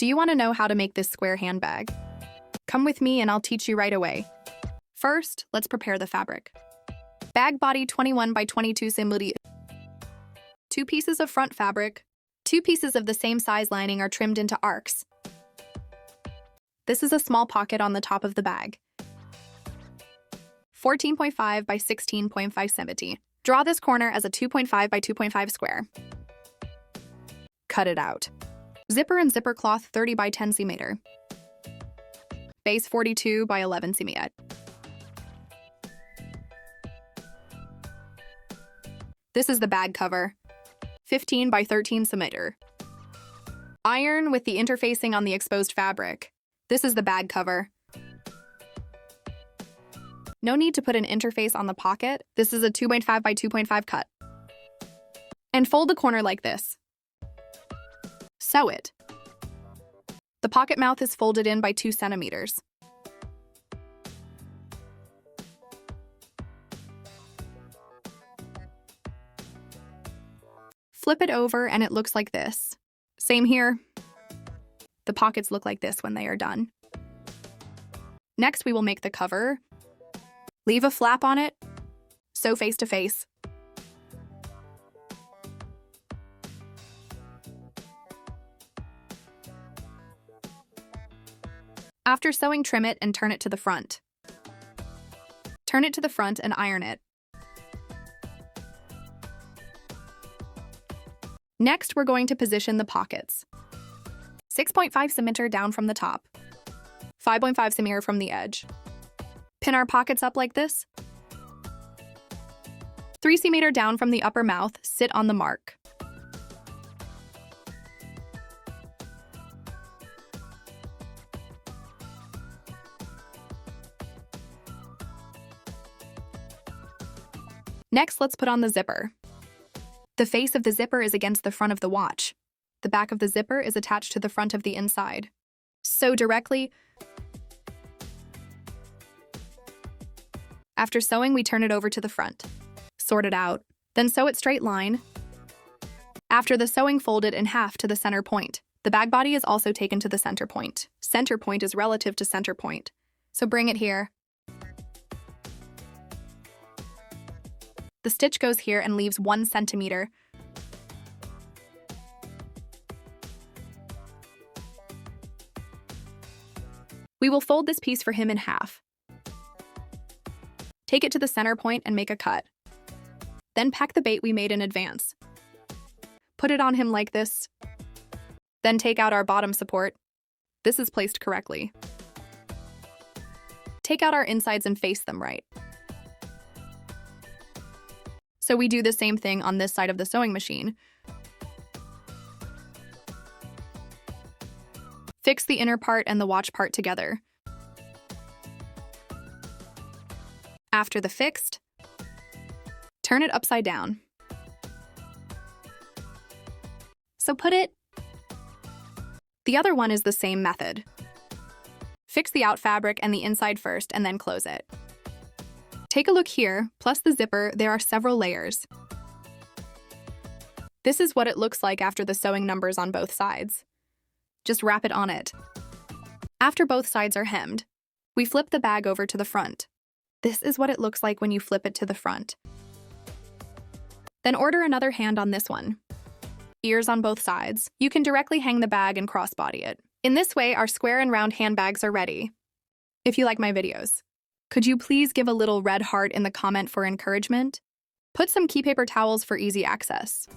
Do you want to know how to make this square handbag? Come with me and I'll teach you right away. First, let's prepare the fabric. Bag body 21 by 22 cm. 2 pieces of front fabric. 2 pieces of the same size lining are trimmed into arcs. This is a small pocket on the top of the bag. 14.5 by 16.5 cm. Draw this corner as a 2.5 by 2.5 square. Cut it out. Zipper and zipper cloth 30 by 10 cm. Base 42 by 11 cm. This is the bag cover. 15 by 13 cm. Iron with the interfacing on the exposed fabric. This is the bag cover. No need to put an interface on the pocket. This is a 2.5 by 2.5 cut. And fold the corner like this. Sew it. The pocket mouth is folded in by 2 centimeters. Flip it over and it looks like this. Same here. The pockets look like this when they are done. Next, we will make the cover. Leave a flap on it. Sew face to face. After sewing, trim it and turn it to the front. Turn it to the front and iron it. Next, we're going to position the pockets. 6.5 cm down from the top. 5.5 cm from the edge. Pin our pockets up like this. 3 cm down from the upper mouth, sit on the mark. Next, let's put on the zipper. The face of the zipper is against the front of the watch. The back of the zipper is attached to the front of the inside. Sew directly. After sewing, we turn it over to the front. Sort it out. Then sew it straight line. After the sewing, fold it in half to the center point. The bag body is also taken to the center point. Center point is relative to center point, so bring it here. The stitch goes here and leaves 1 centimeter. We will fold this piece for him in half. Take it to the center point and make a cut. Then pack the bait we made in advance. Put it on him like this. Then take out our bottom support. This is placed correctly. Take out our insides and face them right. So we do the same thing on this side of the sewing machine. Fix the inner part and the watch part together. After the fixed, turn it upside down. So put it. The other one is the same method. Fix the out fabric and the inside first and then close it. Take a look here, plus the zipper, there are several layers. This is what it looks like after the sewing numbers on both sides. Just wrap it on it. After both sides are hemmed, we flip the bag over to the front. This is what it looks like when you flip it to the front. Then order another hand on this one. Ears on both sides. You can directly hang the bag and crossbody it. In this way, our square and round handbags are ready. If you like my videos, could you please give a little red heart in the comment for encouragement? Put some key paper towels for easy access.